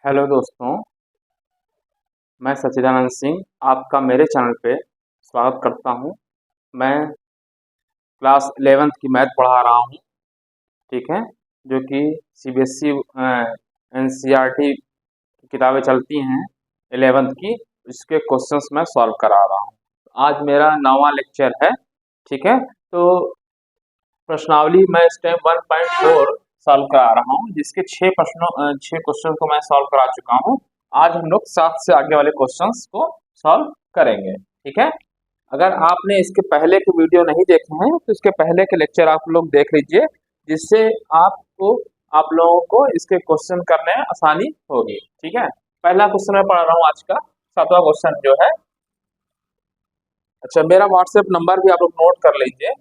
Hello दोस्तों, मैं सच्चिदानंद सिंह आपका मेरे चैनल पे स्वागत करता हूँ। मैं क्लास 11th की मैथ पढ़ा रहा हूँ, ठीक है, जो कि सीबीएसई एनसीईआरटी की किताबें चलती हैं 11th की, इसके क्वेश्चंस मैं सॉल्व करा रहा हूँ। आज मेरा 9वां लेक्चर है, ठीक है। तो प्रश्नावली मैं इस टाइम 1.4 सॉल्व करा रहा हूँ, जिसके 6 क्वेश्चन को मैं सॉल्व करा चुका हूँ। आज हम लोग 7 से आगे वाले क्वेश्चंस को सॉल्व करेंगे, ठीक है। अगर आपने इसके पहले के वीडियो नहीं देखे हैं तो इसके पहले के लेक्चर आप लोग देख लीजिए, जिससे आप लोगों को इसके क्वेश्चन करने में आसानी होगी, ठीक है। पहला क्वेश्चन मैं पढ़ रहा हूँ आज का, 7वां क्वेश्चन जो है। अच्छा, मेरा व्हाट्सएप नंबर भी आप लोग नोट कर लीजिए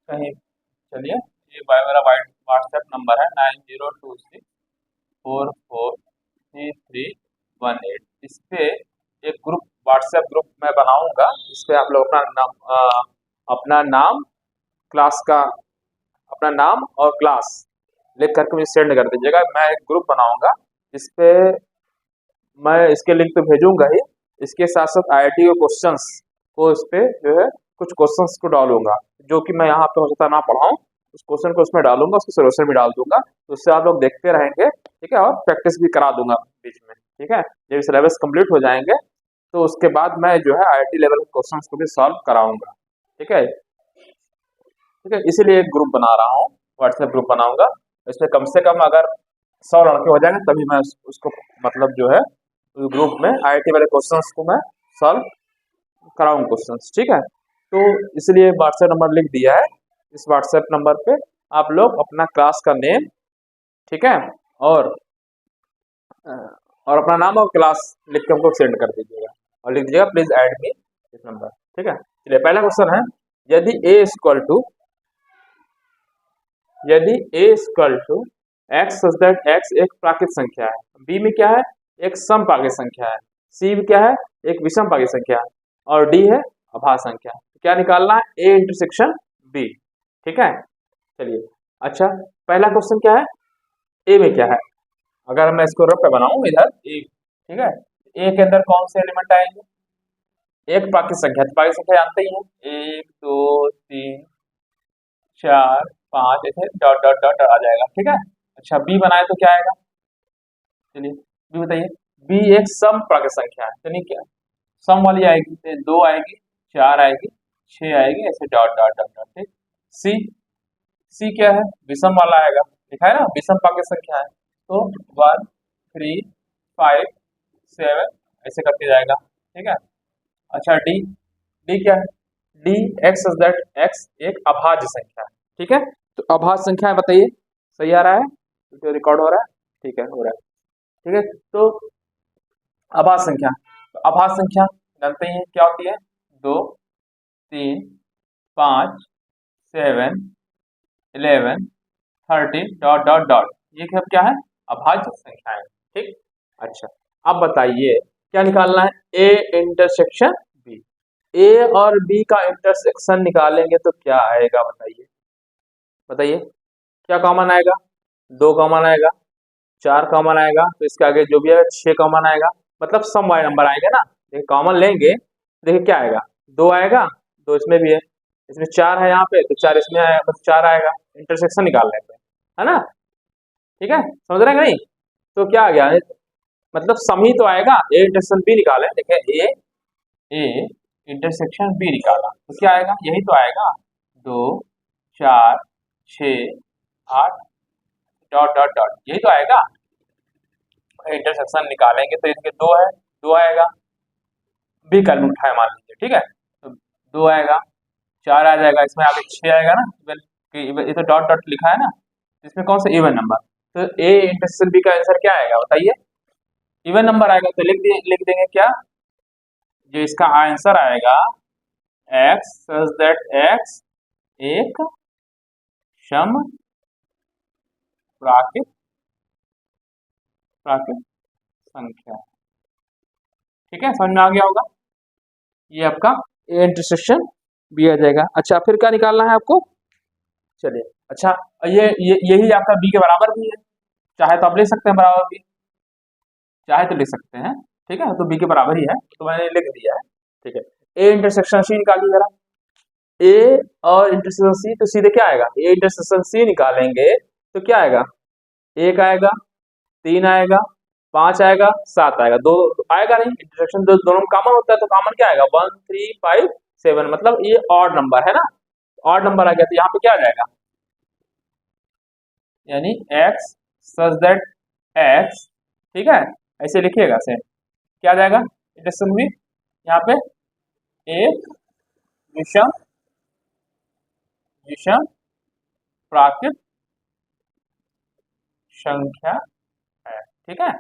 कहीं। चलिए, ये मेरा व्हाट्सएप नंबर है 9026443318। इस पे एक ग्रुप, व्हाट्सएप ग्रुप मैं बनाऊंगा। इस पे आप लोग अपना नाम, क्लास का अपना नाम और क्लास लिख करके मुझे सेंड कर दीजिएगा। मैं एक ग्रुप बनाऊंगा, इस पे मैं इसके लिंक तो भेजूंगा ही, इसके साथ साथ आईआईटी के क्वेश्चंस को इस पे जो है कुछ क्वेश्चंस को डालूंगा, जो कि मैं यहाँ पे हो सकता ना पढ़ाऊँ, उस क्वेश्चन को उसमें डालूंगा, उसके सोल्यूशन भी डाल दूंगा। तो उससे आप लोग देखते रहेंगे, ठीक है, और प्रैक्टिस भी करा दूंगा बीच में, ठीक है। जब सिलेबस कंप्लीट हो जाएंगे तो उसके बाद मैं जो है आईआईटी लेवल के क्वेश्चंस को भी सॉल्व कराऊंगा, ठीक है, ठीक है। इसीलिए एक ग्रुप बना रहा हूँ, व्हाट्सएप ग्रुप बनाऊंगा। इसमें कम से कम अगर 100 लड़के हो जाएंगे तभी मैं उसको मतलब जो है ग्रुप में आईआईटी वाले क्वेश्चंस को मैं सॉल्व कराऊँ क्वेश्चंस, ठीक है। तो इसलिए व्हाट्सएप नंबर लिख दिया है। इस व्हाट्सएप नंबर पे आप लोग अपना क्लास का नेम, ठीक है, और अपना नाम और क्लास लिख के हमको सेंड कर दीजिएगा और लिख दीजिएगा प्लीज ऐड मी इस नंबर, ठीक है। चलिए, पहला क्वेश्चन है, यदि a equal to X such that X एक प्राकृत संख्या है, बी में क्या है, एक समप्राकृत संख्या है, सी में क्या है, एक विषम प्राकृत संख्या है, और डी है अभाज्य संख्या। तो क्या निकालना है, ए इंटरसेक्शन बी, ठीक है। चलिए, अच्छा, पहला क्वेश्चन क्या है, ए में क्या है। अगर मैं इसको रफ पे बनाऊं इधर ए, ठीक है, ए के अंदर कौन से एलिमेंट आएंगे, एक प्राकृत संख्या, तो प्राकृत संख्या जानते ही हैं, 1 2 3 4 5, ऐसे डॉट डॉट डॉट आ जाएगा, ठीक है। अच्छा, बी बनाए तो क्या आएगा, चलिए बी बताइए। बी एक सम प्राकृत संख्या है, चलिए क्या सम वाली आएगी, तो 2 आएगी, 4 आएगी, 6 आएगी, ऐसे डॉट डॉट डॉट डॉट, ठीक। सी, सी क्या है, विषम वाला आएगा, लिखा है ना, विषम प्राकृत संख्या है, तो 1 3 5 7 ऐसे करके जाएगा, ठीक है। अच्छा, डी, डी क्या है, डी एक्स दैट एक्स एक अभाज्य संख्या है, ठीक है। तो अभाज्य संख्या है, बताइए सही आ रहा है, तो रिकॉर्ड हो रहा है, ठीक है, हो रहा है, ठीक है। तो अभाज्य संख्या, तो अभाज्य संख्या जानते ही हैं क्या होती है, 2 3 5 7 11 13 डॉट डॉट डॉट, ये सब क्या है, अभाज्य संख्या है, ठीक। अच्छा, अब बताइए क्या निकालना है, ए इंटरसेक्शन बी। ए और बी का इंटरसेक्शन निकालेंगे तो क्या आएगा, बताइए बताइए, क्या कॉमन आएगा, 2 कॉमन आएगा, 4 कॉमन आएगा, तो इसके आगे जो भी है 6 कॉमन आएगा, मतलब सम वाले नंबर आएंगे ना। देखिए, कॉमन लेंगे, देखिए क्या आएगा, 2 आएगा, 2 इसमें भी है, इसमें 4 है यहाँ पे, तो 4 इसमें आएगा, बस 4 आएगा, इंटरसेक्शन निकाल लेंगे, है ना, ठीक है, समझ रहे हैं कि नहीं। तो क्या आ गया, मतलब सम ही तो आएगा, ए इंटरसेक्शन बी निकाले, देखिए ए इंटरसेक्शन बी निकाला तो क्या आएगा, यही तो आएगा, 2 4 6 8 डॉट डॉट डॉट, यही तो आएगा। इंटरसेक्शन निकालेंगे तो इसके 2 है, 2 आएगा, बी का एलिमेंट उठाए मान लीजिए, ठीक है, तो 2 आएगा, 4 आ जाएगा, इसमें आगे 6 आएगा ना, ये तो डॉट डॉट लिखा है ना, इसमें कौन सा इवन नंबर, तो ए इंटरसेक्शन बी का आंसर क्या आएगा, बताइए, इवन नंबर आएगा, तो लिख देंगे क्या, जो इसका आंसर आएगा एक्स सच दैट एक्स एक सम प्राकृत प्राकृत संख्या, ठीक है, समझ में आ गया होगा, ये आपका ए इंटरसेक्शन बी आ जाएगा। अच्छा, फिर क्या निकालना है आपको, चलिए, अच्छा, यही आपका बी के बराबर भी है, चाहे तो आप ले सकते हैं बराबर भी, चाहे तो लिख सकते हैं, ठीक है, तो बी के बराबर ही है तो मैंने लिख दिया है, ठीक है। ए इंटरसेक्शन सी निकालिए जरा, ए और इंटरसेक्शन सी, तो सीधे क्या आएगा, ए इंटरसेक्शन सी निकालेंगे तो क्या आएगा, 1 आएगा, 3 आएगा, 5 आएगा, 7 आएगा, दो आएगा नहीं, इंटरसेक्शन दोनों में कॉमन होता है तो कॉमन क्या आएगा, 1 3 5 7, मतलब ये ऑड नंबर है ना, ऑड नंबर आ गया तो यहाँ पे क्या आ जाएगा, यानी x सच दैट x, ठीक है, ऐसे लिखिएगा सेम, क्या आ जाएगा इंटरसेक्शन भी, यहाँ पे एक विषम विषम प्राकृत संख्या है, ठीक है,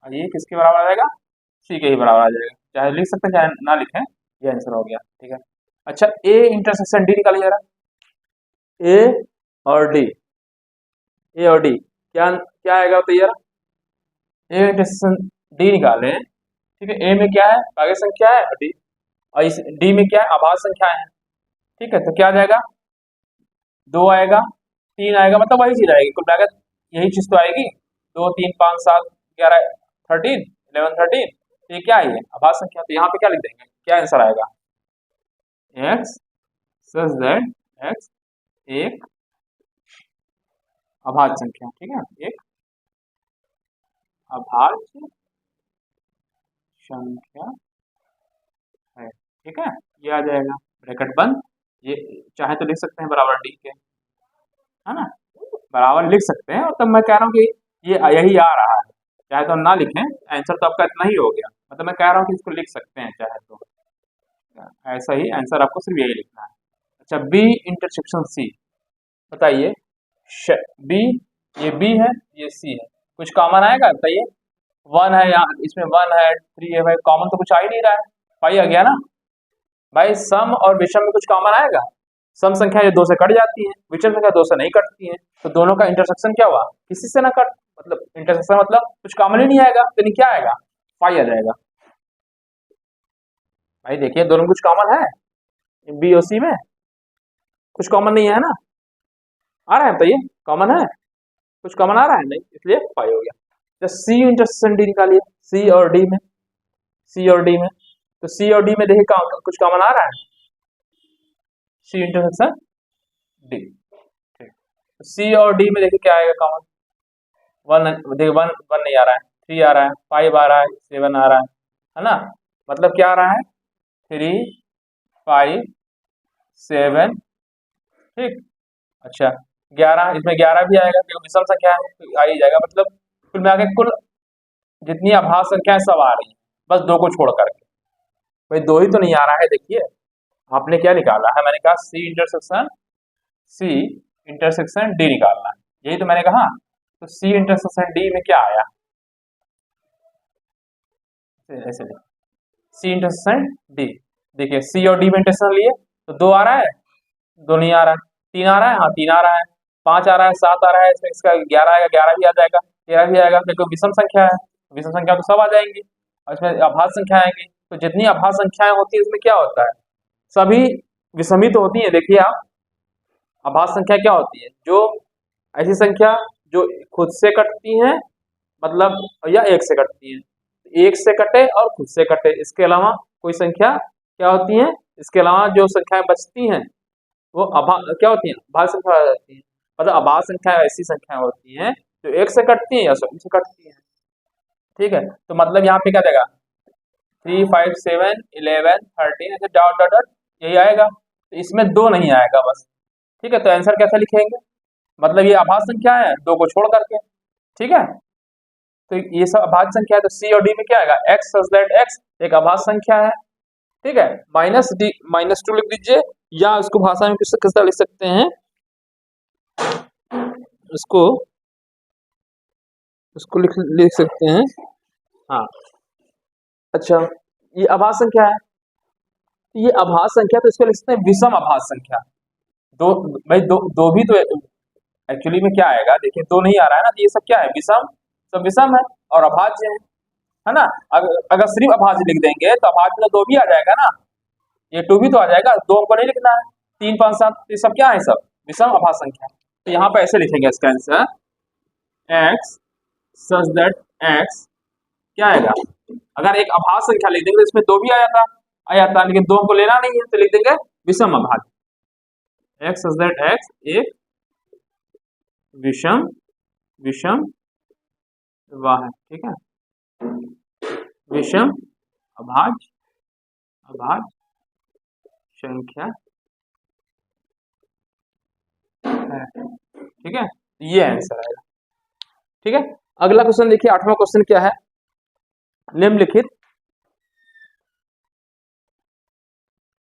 और ये किसके बराबर आ जाएगा, सी के ही बराबर आ जाएगा, चाहे लिख सकते हैं चाहे ना लिखें, ये आंसर हो गया, ठीक है। अच्छा ए इंटरसेक्शन डी निकालिए जरा, ए और डी, ए और डी क्या क्या आएगा तो यार, ए इंटरसेक्शन डी निकालें, ठीक है, ए में क्या है भाज्य संख्या है, डी और इस डी में क्या है अभाज्य संख्या है, ठीक है, तो क्या आ जाएगा, 2 आएगा, 3 आएगा, मतलब वही चीज आएगी, कुल मिलाकर यही चीज तो आएगी, 2 3 5 7 11 13 11 13, ये क्या है, ये अभाज्य संख्या, तो यहाँ पे क्या लिख देंगे, क्या आंसर आएगा, x सच दैट x एक अभाज्य संख्या, ठीक है, एक अभाज्य संख्या है, ठीक है, ये आ जाएगा, ब्रैकेट बंद, ये चाहे तो लिख सकते हैं बराबर डी के, है ना, बराबर लिख सकते हैं, और तब मैं कह रहा हूँ कि ये यही आ रहा है, चाहे तो ना लिखें, आंसर तो आपका इतना ही हो गया, मतलब मैं कह रहा हूँ कि इसको लिख सकते हैं चाहे तो, ऐसा ही आंसर आपको सिर्फ यही लिखना है। अच्छा बी इंटरसेक्शन सी, बताइए बी, ये बी है ये सी है, कुछ कॉमन आएगा बताइए, 1 है यहाँ, इसमें 1 है 3 है, भाई कॉमन तो कुछ आ ही नहीं रहा है, पाई आ गया ना भाई, सम और विषम में कुछ कॉमन आएगा, सम संख्या ये 2 से कट जाती है, विषम संख्या 2 से नहीं कटती है, तो दोनों का इंटरसेक्शन क्या हुआ, किसी से ना कट, मतलब इंटरसेक्शन मतलब कुछ कॉमन ही नहीं आएगा, तो नहीं क्या आएगा, पाई आ जाएगा, भाई देखिए दोनों में कुछ कॉमन है, बी और सी में कुछ कॉमन नहीं है ना, आ रहा है बताइए, कॉमन है, कुछ कॉमन आ रहा है नहीं, इसलिए पाई हो गया। जब सी इंटरसेक्शन डी निकालिए, सी और डी में, सी और डी में, तो सी और डी में देखिए कुछ कॉमन आ रहा है, सी इंटरसेक्शन डी, ठीक, तो सी और डी में देखिए क्या आएगा कॉमन, 1 देखिए 1 1 नहीं आ रहा है, 3 आ रहा है, 5 आ रहा है, 7 आ रहा है ना, मतलब क्या आ रहा है 3 5 7, ठीक, अच्छा 11, इसमें 11 भी आएगा क्योंकि विषम संख्या है तो आ ही जाएगा, मतलब कुल मिला के कुल जितनी अभाज्य संख्याएं सब आ रही हैं, बस 2 को छोड़ करके, भाई 2 ही तो नहीं आ रहा है, देखिए आपने क्या निकाला है, मैंने कहा सी इंटरसेक्शन डी निकालना है, यही तो मैंने कहा, तो सी इंटरसेक्शन डी में क्या आया, ऐसे सी इंटरसेक्शन डी, देखिए सी और डी में इंटरसेक्शन लिए तो 2 आ रहा है, 2 नहीं आ रहा है, 3 आ रहा है, हाँ 3 आ रहा है, 5 आ रहा है, 7 आ रहा है, इसमें इसका 11 आएगा, 11 भी आ जाएगा, 13 भी आएगा, क्योंकि विषम संख्या है, विषम संख्या तो सब आ जाएंगी, और इसमें अभाज्य संख्या आएंगी, तो जितनी अभाज्य संख्याएं होती है इसमें क्या होता है, सभी विषमित होती है, देखिए आप, अभाज्य संख्या क्या होती है, जो ऐसी संख्या जो खुद से कटती हैं, मतलब या एक से कटती हैं, एक से कटे और खुद से कटे, इसके अलावा कोई संख्या क्या होती है, इसके अलावा जो संख्याएं बचती हैं वो क्या होती है, अभाज्य संख्या हो जाती है, मतलब अभाज्य संख्या ऐसी संख्याएं होती हैं जो एक से कटती हैं या सभी से कटती हैं, ठीक है, तो मतलब यहाँ पे क्या देगा 3 5 7 11 13 ऐसे डॉट डॉट डॉट यही आएगा, तो इसमें 2 नहीं आएगा बस, ठीक है, तो आंसर कैसे लिखेंगे, मतलब ये अभाज्य संख्या है 2 को छोड़ करके, ठीक है, तो ये सब अभाज्य संख्या है, तो सी और डी में क्या आएगा, एक्स सच दैट एक्स एक अभाज्य संख्या है, ठीक है, -2 लिख दीजिए, या इसको भाषा में किस तरह लिख सकते हैं, उसको लिख सकते हैं, हाँ अच्छा ये अभाज्य संख्या है, ये अभाज्य संख्या, तो इसको लिख सकते हैं विषम अभाज्य संख्या, दो भाई दो भी तो एक्चुअली में क्या आएगा, देखिए 2 नहीं आ रहा है ना, तो ये सब क्या है विषम, सब विषम है और अभाज्य है ना, अगर सिर्फ अभाज्य लिख देंगे तो अभाज्य में 2 भी आ जाएगा ना, ये 2 भी तो आ जाएगा, 2 को नहीं लिखना है, 3 5 7 ये सब क्या है, सब विषम अभाज्य संख्या, तो यहाँ पे ऐसे लिखेंगे इसका answer x such that x क्या आएगा, अगर एक अभाज्य संख्या लिख देंगे तो इसमें दो भी आ जाता, लेकिन दो को लेना नहीं है तो लिख देंगे विषम अभाज्य। एक्स सच दैट एक्स एक विषम विषम वाह है, ठीक है, विषम अभाज्य अभाज्य संख्या है, ठीक है, ये आंसर आएगा। ठीक है, अगला क्वेश्चन देखिए, 8वां क्वेश्चन क्या है, निम्नलिखित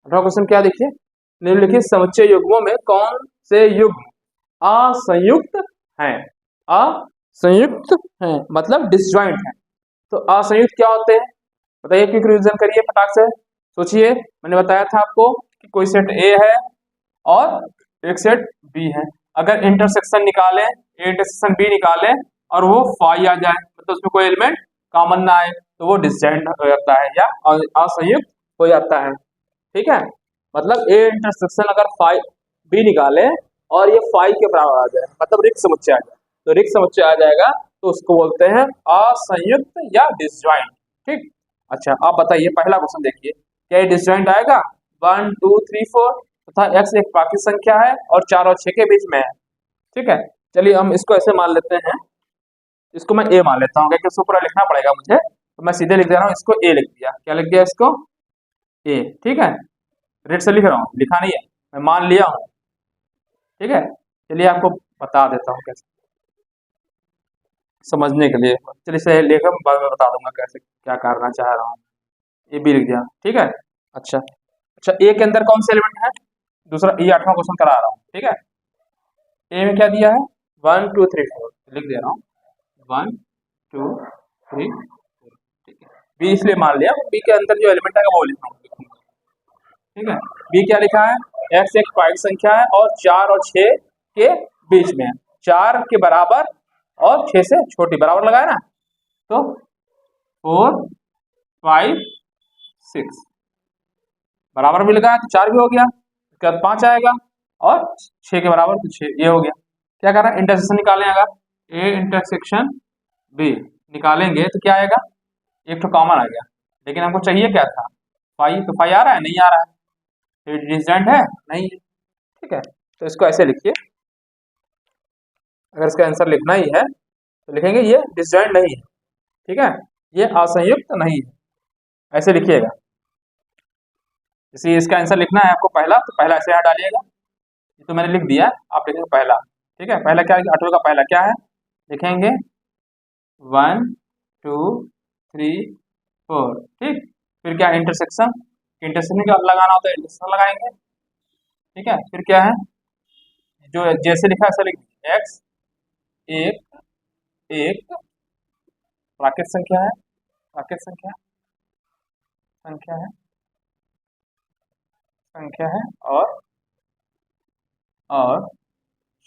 8वां क्वेश्चन क्या देखिए, निम्नलिखित समुच्चय युग्मों में कौन से युग्म असंयुक्त हैं, असंयुक्त हैं मतलब डिसजॉइंट है। तो असंयुक्त क्या होते हैं बताइए, क्विक रिवीजन करिए फटाक से, सोचिए। मैंने बताया था आपको कि कोई सेट ए है और एक सेट बी है, अगर इंटरसेक्शन निकालें, ए इंटरसेक्शन बी निकालें और वो फाई आ जाए, मतलब उसमें कोई एलिमेंट कॉमन ना आए, तो वो डिसजॉइंट हो जाता है या असंयुक्त हो जाता है। ठीक है, मतलब ए इंटरसेक्शन अगर फाई बी निकाले और ये फाई के बराबर आ जाए, मतलब रिक्त समुच्चय आ जाए, तो रिक्त समुच्चय आ जाएगा तो उसको बोलते हैं असंयुक्त या डिसजॉइंट। ठीक, अच्छा आप बताइए, पहला क्वेश्चन देखिए, क्या ये डिसजॉइंट आएगा 1 2 3 4 तथा x एक प्राकृत संख्या है और 4 और 6 के बीच में है। ठीक है, चलिए हम इसको ऐसे मान लेते हैं, इसको मैं ए मान लेता हूँ, क्योंकि इसको पूरा लिखना पड़ेगा मुझे, तो मैं सीधे लिख दे रहा हूँ, इसको ए लिख दिया, क्या लिख दिया इसको ए। ठीक है, रेड से लिख रहा हूँ, लिखा नहीं है, मैं मान लिया हूँ। ठीक है, चलिए आपको बता देता हूँ कैसे समझने के लिए, चलिए से लेकर बाद में बता दूंगा कैसे क्या करना चाह रहा हूँ। ए बी लिख दिया, ठीक है। अच्छा अच्छा, ए के अंदर कौन से एलिमेंट है, दूसरा, ये 8वां क्वेश्चन करा रहा हूँ। ठीक है, ए में क्या दिया है 1 2 3 4, लिख दे रहा हूँ 1 2 3 4। ठीक है, बी इसलिए मान लिया, बी के अंदर जो एलिमेंट है वो लिखा हूँ। ठीक है, बी क्या लिखा है, एक्स एक प्राइम संख्या है और 4 और 6 के बीच में है, 4 के बराबर और 6 से छोटी, बराबर लगाया ना, तो 4 5 6 बराबर भी लगाया तो 4 भी हो गया, उसके बाद 5 आएगा और 6 के बराबर तो 6, ये हो गया। क्या कर रहा है, इंटरसेक्शन निकालें, अगर ए इंटरसेक्शन बी निकालेंगे तो क्या आएगा, एक तो कॉमन आ गया, लेकिन हमको चाहिए क्या था, फाइव, तो फाइव आ रहा है, नहीं आ रहा है, तो डिसजॉइंट है नहीं है। ठीक है, तो इसको ऐसे लिखिए, अगर इसका आंसर लिखना ही है तो लिखेंगे ये डिसजॉइंट नहीं है, ठीक है, ये असंयुक्त नहीं है, ऐसे लिखिएगा। जैसे इसका आंसर लिखना है आपको पहला, तो पहला ऐसे यहाँ डालिएगा, ये तो मैंने लिख दिया, आप लिखेंगे पहला। ठीक है, पहला क्या है, 8वें का पहला क्या है, लिखेंगे 1 2 3 4। ठीक, फिर क्या, इंटरसेक्शन, इंटरसेक्शन का लगाना होता है, इंटरसेक्शन लगाएंगे। ठीक है, फिर क्या है, जो जैसे लिखा है ऐसे लिख, एक्स एक एक प्राकृत संख्या है, प्राकृत संख्या संख्या है संख्या है और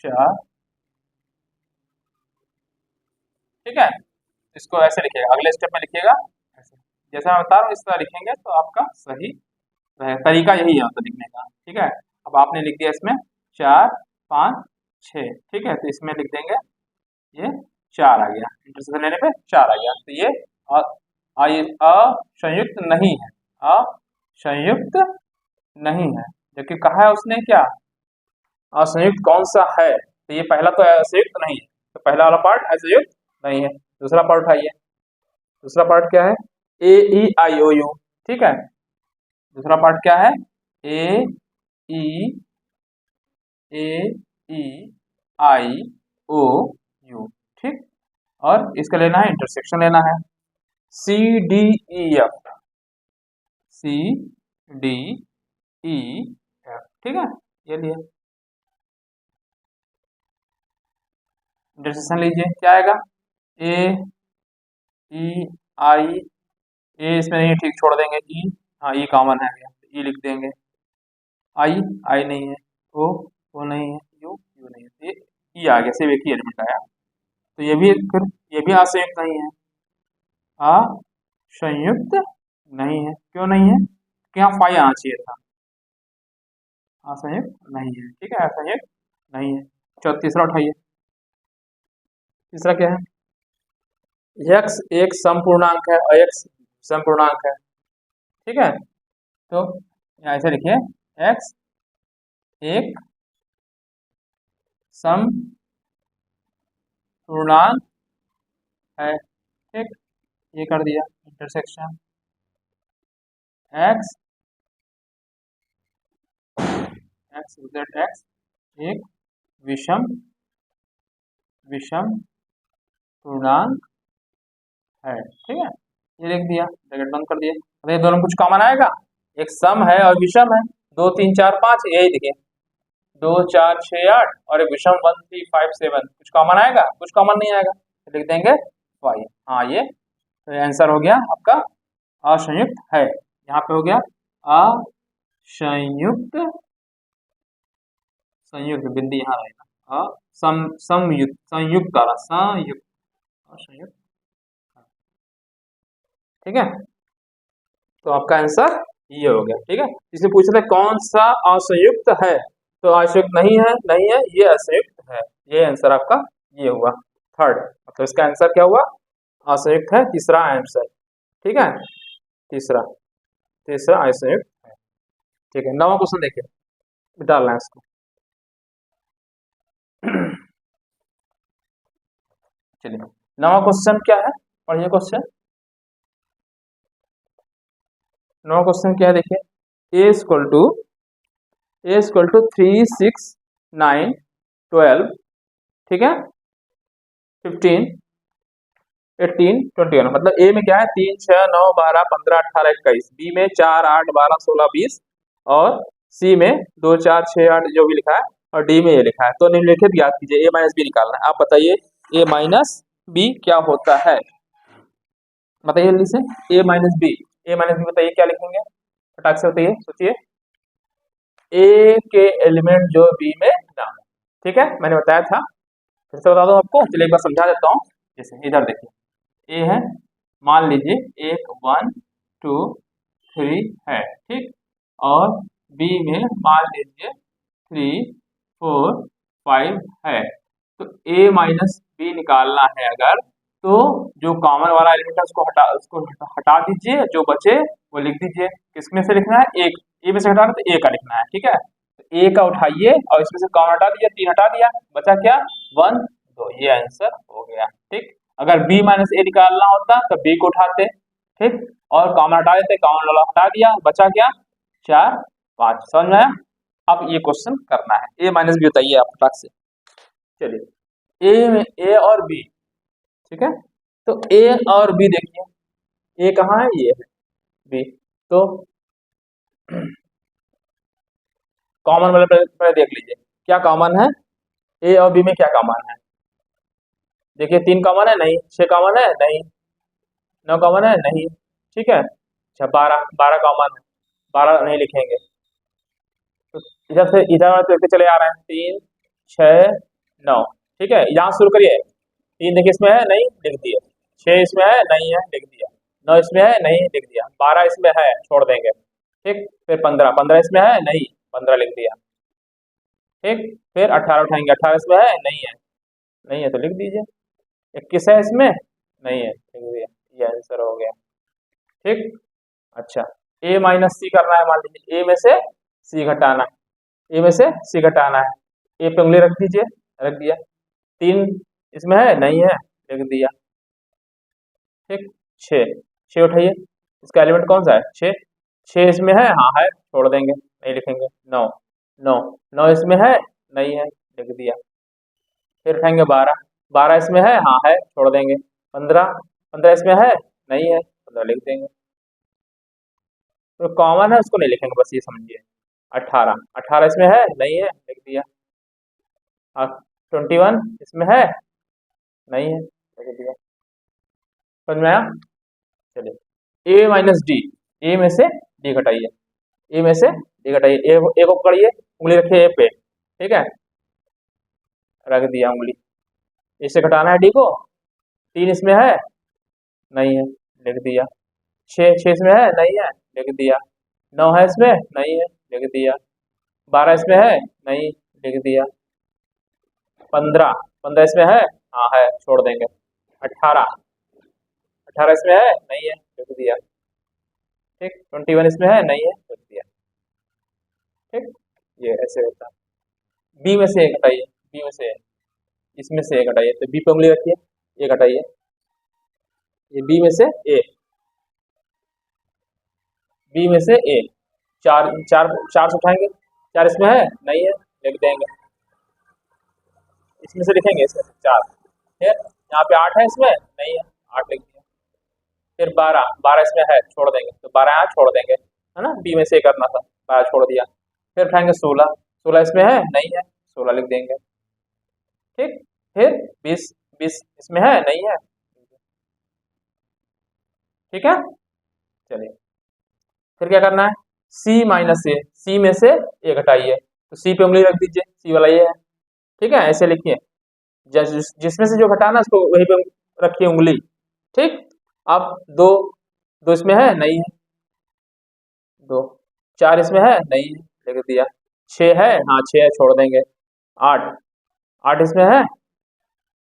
4। ठीक है, इसको ऐसे लिखिएगा, अगले स्टेप में लिखिएगा ऐसे, जैसा मैं बता रहा हूँ इस तरह लिखेंगे तो आपका सही तरीका यही है मतलब लिखने का। ठीक है, अब आपने लिख दिया इसमें 4 5 6। ठीक है, तो इसमें लिख देंगे ये 4 आ गया, इंटरसेक्शन लेने पे 4 आ गया, तो ये असंयुक्त नहीं है, असंयुक्त नहीं है, जबकि कहा है उसने क्या, असंयुक्त कौन सा है, तो ये पहला तो असंयुक्त नहीं है, तो पहला वाला पार्ट असंयुक्त नहीं है। दूसरा पार्ट उठाइए, दूसरा पार्ट क्या है, ए ई आई ओ यू। ठीक है, दूसरा पार्ट क्या है, ए ई ए ई आई ओ यू। ठीक, और इसका लेना है इंटरसेक्शन लेना है, C D E F, C D E F. ठीक है, ये लिए इंटरसेक्शन लीजिए, क्या आएगा, ए ई आई, ए इसमें नहीं, ठीक छोड़ देंगे, ई, हाँ ई कॉमन है, ई लिख देंगे, आई आई नहीं है, ओ नहीं है, यू नहीं है, ये ई आ गया, सिर्फ एक ही एलिमेंट आया, तो ये भी फिर ये भी असंयुक्त नहीं है, असंयुक्त नहीं है, क्यों नहीं है, कि यहाँ फाइव आना चाहिए था, असंयुक्त नहीं है। ठीक है, असंयुक्त नहीं है। चलो तीसरा उठाइए, तीसरा क्या है, x एक समपूर्णांक है और x समपूर्णांक है, ठीक है। तो यहाँ ऐसे लिखिए, x एक समपूर्णांक है, ठीक। ये कर दिया इंटरसेक्शन x x x एक विषम विषम पूर्णांक है, ठीक है। ये लिख दिया, ब्रैकेट बंद कर दिया। अब ये दोनों में कुछ कॉमन आएगा, एक सम है और विषम है, 2 3 4 5, यही देखिए 2 4 6 8 और एक विषम 1 3 5 7, कुछ कॉमन आएगा? कुछ कॉमन नहीं आएगा, तो लिख देंगे y। हाँ, ये तो आंसर हो गया आपका असंयुक्त है। यहाँ पे हो गया असंयुक्त, संयुक्त बिंदु यहाँ रहेगा, संयुक्त संयुक्त वाला संयुक्त असंयुक्त, ठीक है। तो आपका आंसर ये हो गया, ठीक है। इसने पूछा था कौन सा असंयुक्त है, तो असंयुक्त नहीं है, नहीं है, ये असंयुक्त है। ये आंसर आपका ये हुआ थर्ड, मतलब इसका आंसर क्या हुआ? असंयुक्त है, तीसरा आंसर, ठीक है। तीसरा तीसरा असंयुक्त है, ठीक है। 9वां क्वेश्चन देखिए, डालना है इसको। चलिए 9वां क्वेश्चन क्या है, पढ़िए क्वेश्चन। 9वां क्वेश्चन क्या है देखिए, a इक्वल टू 3 6 9 12, ठीक है, 15 18 21, मतलब ए में क्या है 3 6 9 12 15 18 21, बी में 4 8 12 16 20 और सी में 2 4 6 8 जो भी लिखा है, और डी में ये लिखा है। तो निम्नलिखित याद कीजिए, a माइनस बी निकालना है। आप बताइए a माइनस बी क्या होता है, बताइए जल्दी से। a माइनस बी, बताइए क्या लिखेंगे, फटाक से बताइए, सोचिए। ए के एलिमेंट जो बी में ना हो, ठीक है, मैंने बताया था, फिर से बता दो आपको, चलिए एक बार समझा देता हूँ। जैसे इधर देखिए, ए है, मान लीजिए एक 1 2 3 है, ठीक, और बी में मान लीजिए 3 4 5 है। तो ए माइनस बी निकालना है अगर, तो जो कॉमन वाला एलिमेंट है उसको हटा दीजिए, जो बचे वो लिख दीजिए। किसमें से लिखना है? एक, ए में से हटाना तो ए का लिखना है, ठीक है। तो ए का उठाइए और इसमें से कॉमन हटा दिया, 3 हटा दिया, बचा क्या? 1 2, ये आंसर हो गया, ठीक। अगर बी माइनस ए निकालना होता तो बी को उठाते, ठीक, और कॉमन हटा देते, कॉमन वाला हटा दिया, बचा क्या? 4 5, समझ में आया? अब ये क्वेश्चन करना है, ए माइनस बी बताइए आप फटाक से। चलिए ए में ए और बी, ठीक है, तो ए और बी देखिए, ए कहाँ है? ये है बी, तो कॉमन वाले पहले देख लीजिए क्या कॉमन है, ए और बी में क्या कॉमन है। देखिए 3 कॉमन है नहीं, 6 कॉमन है नहीं, 9 कॉमन है नहीं, ठीक है। अच्छा 12 कॉमन है, 12 नहीं लिखेंगे, तो इधर से इधर तो चले आ रहे हैं, 3 6 9, ठीक है। यहाँ शुरू करिए, 3 देखिए इसमें है नहीं, लिख दिए, 6 इसमें है नहीं है, लिख दिया, 9 इसमें है नहीं, लिख दिया, 12 इसमें है, छोड़ देंगे, ठीक। फिर 15 इसमें है नहीं, 15 लिख दिया, ठीक। फिर 18 उठाएंगे, 18 इसमें है नहीं है, नहीं है तो लिख दीजिए। 21 है इसमें नहीं है, लिख दिया, ये आंसर हो गया, ठीक। अच्छा ए माइनस सी करना है, मान लीजिए ए में से सी घटाना, ए में से सी घटाना है, ए पे उंगली रख दीजिए, रख दिया, 3 इसमें है नहीं है, लिख दिया, ठीक। 6 उठाइए, इसका एलिमेंट कौन सा है? 6 इसमें है, हाँ है, छोड़ देंगे, नहीं लिखेंगे। 9 9 9 इसमें है नहीं है, लिख दिया। फिर उठाएंगे 12 इसमें है, हाँ है, छोड़ देंगे। 15 इसमें है नहीं है, 15 लिख देंगे। तो कॉमन है उसको नहीं लिखेंगे, बस ये समझिए। 18 इसमें है नहीं है, लिख दिया। 21 इसमें है नहीं है, लिख दिया। समझ में आया? चलिए ए माइनस डी, ए में से डी घटाइए, ए में से डी घटाइए, ए को पकड़िए, उंगली रखिए ए पे, ठीक है, रख दिया उंगली, इससे घटाना है डी को। 3 इसमें है नहीं है, लिख दिया। 6 इसमें है नहीं है, लिख दिया। 9 है इसमें नहीं है, लिख दिया। 12 इसमें है नहीं, लिख दिया। 15 इसमें है, हाँ है, छोड़ देंगे। 18 18 इसमें है, नहीं है, लिख दिया। ठीक, 21 इसमें है, नहीं है, लिख दिया। ठीक, ये ऐसे होता है। बी में से एक हटाइए, बी में से इसमें से एक हटाइए, तो बी पे उंगली रखिए, एक हटाइए, ये बी में से ए, बी में से ए, चार चार चार से उठाएंगे, चार इसमें है, नहीं है, लिख देंगे। इसमें से लिखेंगे, इसमें से चार, फिर यहाँ पे 8 है, इसमें नहीं है, 8 लिख दिया। फिर 12, 12 इसमें है, छोड़ देंगे, तो 12 यहाँ छोड़ देंगे, है ना, बी में से करना था, 12 छोड़ दिया। फिर उठाएंगे 16, 16 इसमें है, नहीं है, 16 लिख देंगे। ठीक, फिर 20, 20 इसमें है, नहीं है, ठीक है। चलिए, फिर क्या करना है, सी माइनस ए, सी में से ए घटाइए, तो सी पे उंगली रख दीजिए, सी वाला ये है, ठीक है, ऐसे लिखिए, जिसमें से जो घटाना उसको वहीं पे रखिए उंगली। ठीक, अब दो, दो इसमें है, नहीं है, दो, चार इसमें है, नहीं है, लिख दिया। 6 है, हाँ 6 है, छोड़ देंगे। 8, 8 इसमें है,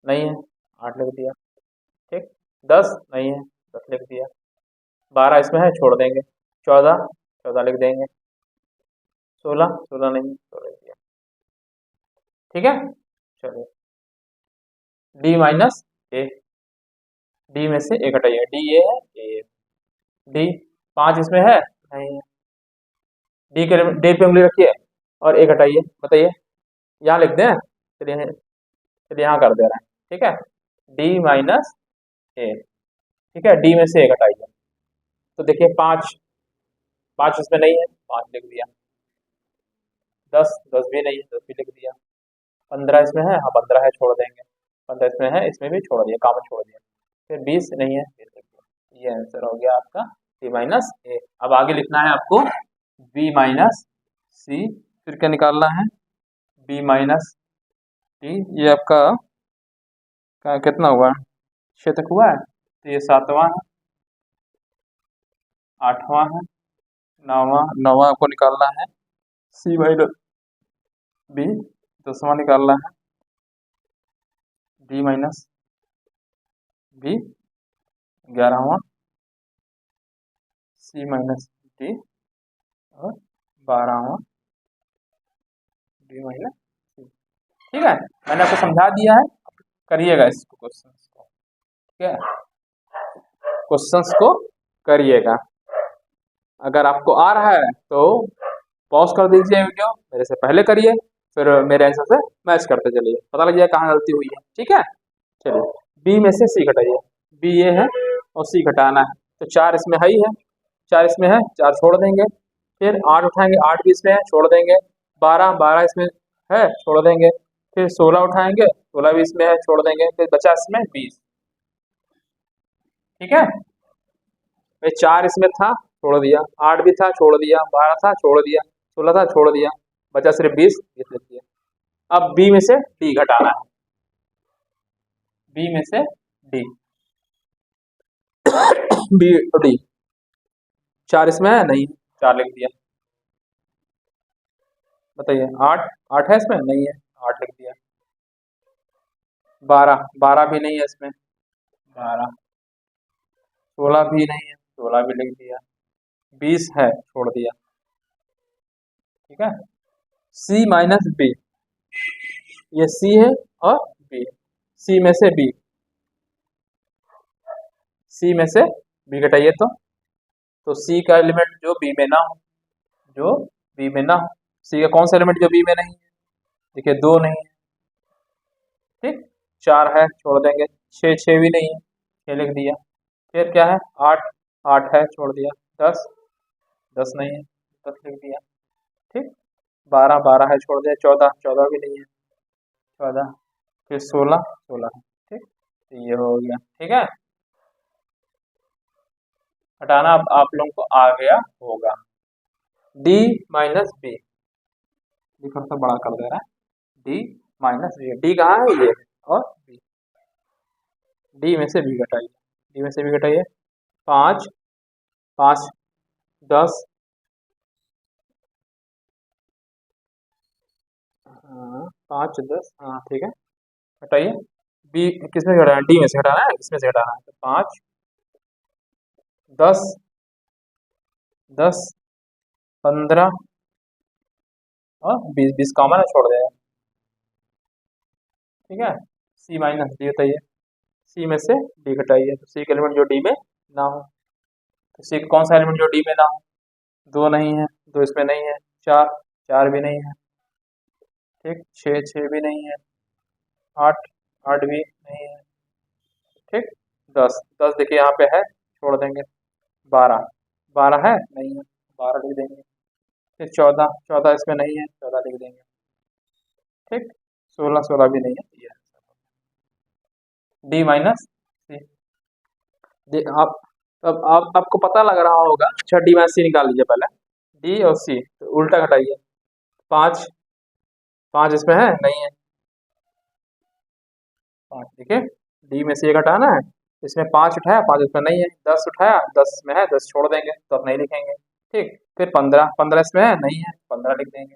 नहीं है, 8 लिख दिया। ठीक, 10 नहीं है, 10 लिख दिया। 12 इसमें है, छोड़ देंगे। 14, 14 लिख देंगे। 16, 16 नहीं, 16 लिख दिया। ठीक है, चलिए, डी माइनस ए, डी में से ए घटाइए, डी ए है, ए, डी 5 इसमें है, नहीं है, डी के डी पे उंगली रखिए और ए घटाइए, बताइए, यहाँ लिख दें, चलिए, चलिए यहाँ कर दे रहे हैं। ठीक है, डी माइनस ए, ठीक है, डी में से ए घटाइए, तो देखिए 5, 5 इसमें नहीं है, 5 लिख दिया। 10, 10 भी नहीं है, 10 भी लिख दिया। 15 इसमें है, हाँ 15 है, छोड़ देंगे। 15 इसमें है, इसमें भी छोड़ दिया, कॉमन छोड़ दिया। फिर 20 नहीं है, 20 लिख दिया। ये आंसर हो गया आपका डी माइनस ए। अब आगे लिखना है आपको बी माइनस सी, फिर क्या निकालना है, बी माइनस डी, ये आपका कितना हुआ, 6 तक हुआ है, तो ये 7वां है, 8वां है, 9वां, 9वां आपको निकालना है सी माइनस बी, 10वां निकालना है डी माइनस बी, 11वां सी माइनस डी, और 12वां डी माइनस सी। ठीक है, मैंने आपको समझा दिया है, करिएगा इसको, क्वेश्चंस को, ठीक है, क्वेश्चंस को करिएगा। अगर आपको आ रहा है तो पॉज कर दीजिए वीडियो, मेरे से पहले करिए, फिर मेरे आंसर से मैच करते चलिए, पता लग जाए कहाँ गलती हुई है। ठीक है, चलिए, बी में से सी घटाइए, बी ये है और सी घटाना है, तो 4 इसमें है ही है, 4 इसमें है, 4 छोड़ देंगे। फिर 8 उठाएंगे, 8 भी इसमें है, छोड़ देंगे। 12, 12 इसमें है, छोड़ देंगे। फिर 16 उठाएंगे, 16 भी इसमें है, छोड़ देंगे। फिर बचा इसमें 20। ठीक है, 4 इसमें था, छोड़ दिया, 8 भी था, छोड़ दिया, 12 था, छोड़ दिया, 16 था, छोड़ दिया, बचा सिर्फ 20, 20 लिख दिया। अब बी में से डी घटाना है, बी में से डी, बी डी, 4 इसमें है, नहीं, 4 लिख दिया। बताइए, 8, 8 है इसमें, नहीं है, 8 लिख दिया। 12, 12 भी नहीं है इसमें, 12, 16 भी नहीं है, 16 भी लिख दिया। 20 है, छोड़ दिया। ठीक है, सी माइनस बी, ये सी है और बी, सी में से बी, सी में से बी घटाइए, तो सी का एलिमेंट जो बी में ना हो, जो बी में ना हो, सी का कौन सा एलिमेंट जो बी में नहीं है, देखिए 2 नहीं है। ठीक, 4 है, छोड़ देंगे। 6, 6 भी नहीं है, 6 लिख दिया। फिर क्या है, 8, 8 है, छोड़ दिया। 10, 10 नहीं है, 10 लिख दिया। ठीक, 12, 12 है, छोड़ दिया। 14, 14 भी नहीं है, 14। फिर 16, 16 है। ठीक, तो ये हो गया। ठीक है, हटाना अब आप लोगों को आ गया होगा। डी माइनस बी, थोड़ा सा बड़ा कर दे रहा है, डी माइनस बी, डी कहाँ है, ये, और बी, डी में से बी घटाइए, डी में से बी घटाइए। 5, 5, 10, 5, 10, हाँ ठीक है, हटाइए। बी किस में से घटाना है, डी में से घटाना है, इसमें से घटाना है, तो 5, 10, 10, 15 और 20, 20 कॉमन है, छोड़ देगा। ठीक है, सी माइनस डी बताइए, सी में से डी घटाइए, तो सी का एलिमेंट जो डी में ना हो, तो सी कौन सा एलिमेंट जो डी में ना हो? दो नहीं है, दो इसमें नहीं है, चार, चार भी नहीं है, ठीक, छः, छः भी नहीं है, आठ, आठ भी नहीं है, ठीक, 10, 10 देखिए यहाँ पे है, छोड़ देंगे। 12, 12 है, नहीं है, 12 लिख देंगे। फिर 14, 14 इसमें नहीं है, 14 लिख देंगे। ठीक, 16, 16 भी नहीं है, ये डी माइनस सी। आप अब आप आपको पता लग रहा होगा, अच्छा डी माइनस सी निकाल लीजिए पहले, डी और सी तो उल्टा घटाइए। 5, 5 इसमें है, नहीं है, 5 देखिए, डी में से ये घटाना है, इसमें 5 उठाया, 5 इसमें नहीं है, 10 उठाया, 10 में है, 10 छोड़ देंगे तो अब नहीं लिखेंगे। ठीक, फिर 15, 15 इसमें है, नहीं है, 15 लिख देंगे।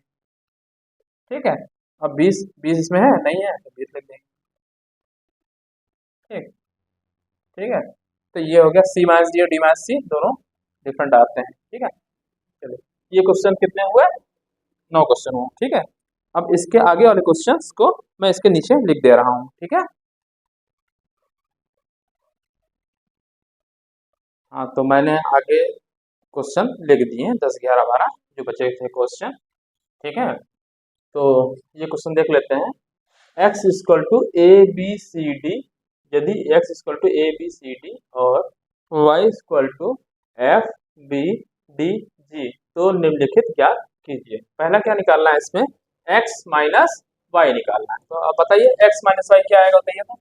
ठीक है, अब 20, 20 इसमें है, नहीं है, तो 20 लिख देंगे। ठीक, ठीक है, तो ये हो गया सी माइनस डी और डी माइनस सी दोनों डिफरेंट आते हैं। ठीक है, चलिए ये क्वेश्चन कितने हुए? 9 क्वेश्चन हुए। ठीक है, अब इसके आगे वाले क्वेश्चंस को मैं इसके नीचे लिख दे रहा हूँ। ठीक है, हाँ तो मैंने आगे क्वेश्चन लिख दिए हैं 10, 11, 12 जो बचे थे क्वेश्चन। ठीक है, तो ये क्वेश्चन देख लेते हैं। x equal to A B C D, यदि x equal to A B C D और y equal to F B D G, तो निम्नलिखित ज्ञात कीजिए। पहला क्या निकालना है इसमें? x माइनस वाई निकालना है। तो अब बताइए x माइनस वाई क्या आएगा, बताइए तो।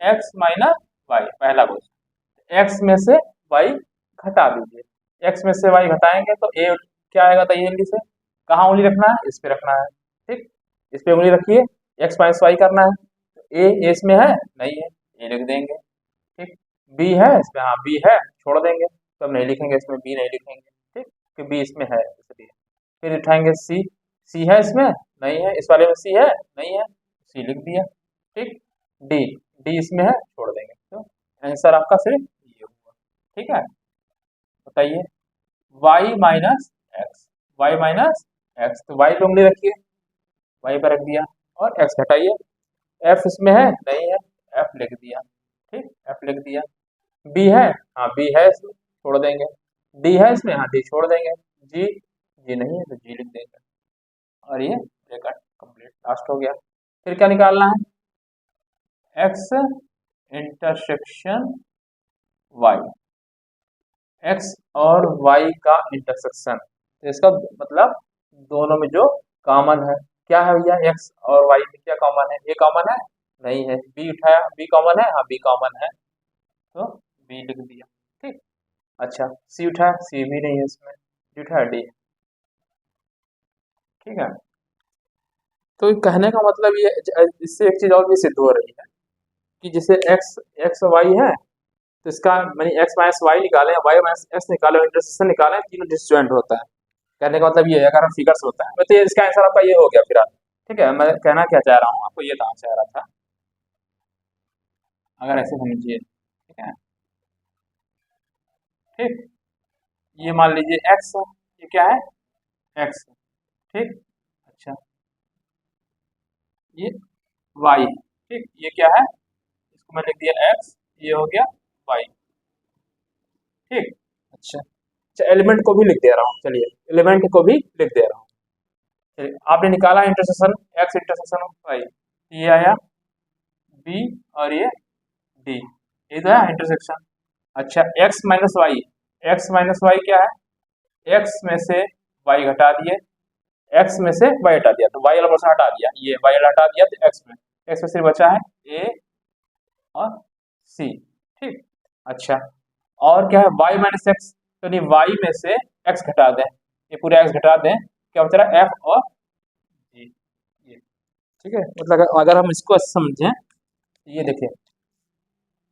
x माइनस वाई, पहला क्वेश्चन। x में से y घटा दीजिए, x में से y घटाएंगे तो a क्या आएगा, बताइए जल्दी से। कहाँ उंगली रखना है? इस पे रखना है। ठीक, इस पे उंगली रखिए, x माइनस वाई करना है, तो a इसमें है, नहीं है, a लिख देंगे। ठीक, b है इसमें, हाँ b है, छोड़ देंगे, तो अब नहीं लिखेंगे इसमें, b नहीं लिखेंगे। ठीक, कि b इसमें है इसलिए। फिर उठाएंगे c, c है इसमें, नहीं है, इस वाले में c है, नहीं है, c लिख दिया। ठीक, d, d इसमें है, छोड़ देंगे। तो आंसर आपका सिर्फ ये हुआ। ठीक है, बताइए y minus X, Y minus X, तो y पे उंगली रखिए, y पर रख दिया, और x घटाइए, f इसमें है, नहीं है, f लिख दिया। ठीक, f लिख दिया। b है, हाँ b है इसमें, छोड़ देंगे। d है इसमें, हाँ d छोड़ देंगे। g, g नहीं है तो g लिख देंगे, और ये ब्रैकेट कंप्लीट, लास्ट हो गया। फिर क्या निकालना है? x इंटरसेक्शन y, x और y का इंटरसेक्शन, तो इसका मतलब दोनों में जो कॉमन है क्या है भैया? x और y में क्या कॉमन है? a कॉमन है, नहीं है, b उठाया, b कॉमन है, हाँ b कॉमन है, तो b लिख दिया। ठीक, अच्छा c उठाया, c भी नहीं है इसमें, d उठाया, d। ठीक है, तो कहने का मतलब ये, इससे एक चीज और भी सिद्ध हो रही है कि जैसे x, x और y है, तो इसका मैंने x माइनस वाई निकाले, y माइनस x निकाले, इंटरसेक्शन निकाले, तीनों डिसजॉइंट होता है। कहने का मतलब ये है, अगर हम फिगर्स होता है तो ये इसका आंसर आपका ये हो गया फिर। ठीक है, मैं कहना क्या चाह रहा हूँ आपको, ये बताना चाह रहा था, अगर ऐसे समझिए। ठीक है, ठीक, ये मान लीजिए x, ये क्या है? x। ठीक, अच्छा ये y, ठीक, ये क्या है? इसको मैं लिख दिया x, ये हो गया y। ठीक, अच्छा, अच्छा एलिमेंट को भी लिख दे रहा हूँ, चलिए एलिमेंट को भी लिख दे रहा हूँ। चलिए, आपने निकाला इंटरसेक्शन x इंटरसेक्शन y, ये आया b और ये d, ये तो है इंटरसेक्शन। अच्छा x minus Y, X minus Y क्या है? x में से y घटा दिए, x में से y हटा दिया, तो y वाला पर्सन हटा दिया, ये y वाला हटा दिया, तो x में सिर्फ बचा है a और c। ठीक, अच्छा और क्या है? y माइनस एक्स, तो नहीं y में से x घटा दें, ये पूरा x घटा दें, क्या बच रहा है? f और g, ये। ठीक है, मतलब अगर हम इसको ऐसे समझें, ये देखिए,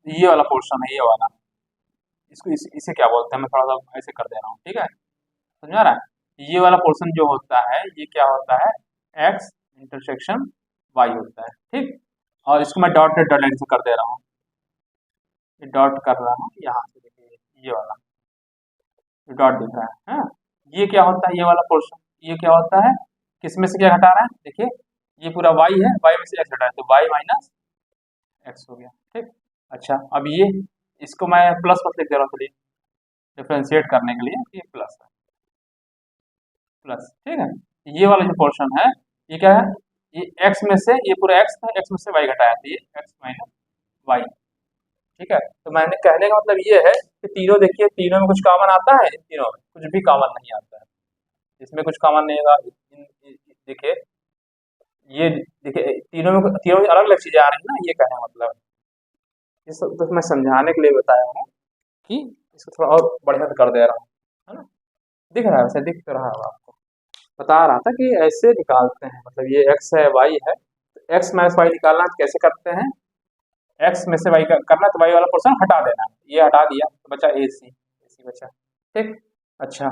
ये वाला पोर्शन है, ये वाला, इसको इसे क्या बोलते हैं, मैं थोड़ा सा ऐसे कर दे रहा हूँ। ठीक है, समझ आ रहा है? ये वाला पोर्शन जो होता है, ये क्या होता है? x इंटरसेक्शन y होता है। ठीक, और इसको मैं डॉट डॉट लाइन से कर दे रहा हूँ, ये डॉट कर रहा हूँ यहाँ से, देखिए ये वाला, डॉट दिख रहा है। हाँ, ये क्या होता है, ये वाला पोर्शन, ये क्या होता है, किसमें से क्या घटा रहा है, देखिए ये पूरा y है, y में से x घटा है तो y माइनस x हो गया। ठीक, अच्छा अब ये, इसको मैं प्लस प्लस लिख दे रहा हूँ, चलिए डिफ्रेंशिएट करने के लिए ये प्लस है, प्लस। ठीक है, ये वाला जो पोर्शन है ये क्या है, ये x में से, ये पूरा x था, x में से y घटाया तो ये x माइनस y। ठीक है, तो मैंने कहने का मतलब ये है कि तीनों, देखिए तीनों में कुछ कॉमन आता है, इन तीनों में कुछ भी कॉमन नहीं आता है, इसमें कुछ कॉमन नहीं होगा। देखिए, ये देखिए तीनों में अलग अलग चीजें आ रही है ना, ये कहने का मतलब ये सब तो मैं समझाने के लिए बताया हूँ कि इसको थोड़ा और बढ़िया से कर दे रहा हूँ, है ना। दिख रहा है, वैसे दिख तो रहा होगा आपको। बता रहा था कि ऐसे निकालते हैं, मतलब ये x है y है, तो x माइनस वाई निकालना तो कैसे करते हैं, x में से y करना तो y वाला पोर्शन हटा देना है, ये हटा दिया तो बचा ac, ac बचा। ठीक, अच्छा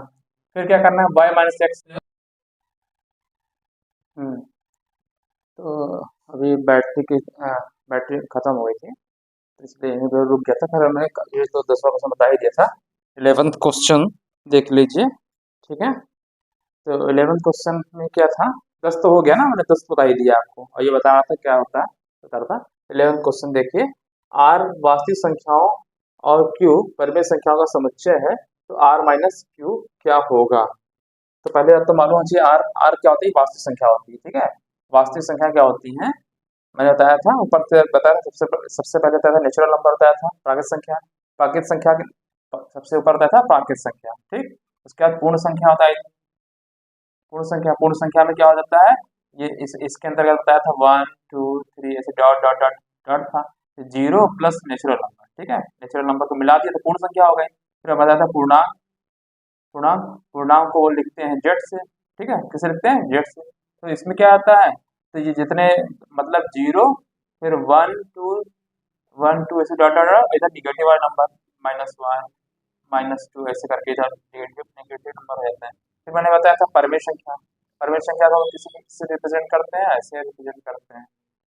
फिर क्या करना है, y माइनस एक्स। तो अभी बैटरी खत्म हो गई थी, तो इसलिए यहीं पर रुक गया था। फिर हमने ये तो 10वां क्वेश्चन बता ही दिया था। 11th क्वेश्चन देख लीजिए। ठीक है, तो 11th क्वेश्चन में क्या था, 10 तो हो गया ना, मैंने 10 बता ही दिया आपको, और ये बता रहा था क्या होता है, बता रहा था। 11th क्वेश्चन देखिए, r वास्तविक संख्याओं और q परिमेय संख्याओं का समुच्चय है, तो r माइनस q क्या होगा। तो पहले तो मालूम होना चाहिए r क्या होती है, वास्तविक संख्या होती है। ठीक है, वास्तविक संख्या क्या होती है, मैंने बताया था ऊपर से बताया, सबसे पहले बताया था नेचुरल नंबर, बताया था प्राकृत संख्या, प्राकृत संख्या के सबसे ऊपर बताया था प्राकृत संख्या। ठीक, उसके बाद पूर्ण संख्या होता है, पूर्ण संख्या, पूर्ण संख्या में क्या हो जाता है, ये इसके अंतर्गत बताया था 1 2 3 ऐसे डॉट डॉट डॉट डॉट था, जीरो प्लस नेचुरल नंबर। ठीक है, नेचुरल नंबर को मिला दिया तो पूर्ण संख्या हो गई। फिर बताया था पूर्णांक, पूर्णांक, पूर्णांक को वो लिखते हैं जेड से। ठीक है, किसे लिखते हैं, जेड से। तो इसमें क्या आता है, तो ये जितने, मतलब जीरो, फिर 1 2 ऐसे डॉट डॉट डॉट, इधर निगेटिव वाला नंबर -1 -2 ऐसे करके इधर नेगेटिव नेगेटिव नंबर हो जाते हैं। फिर मैंने बताया था परमेय संख्या, परमेय संख्या को हम किसी रिप्रेजेंट करते हैं, ऐसे रिप्रेजेंट करते हैं।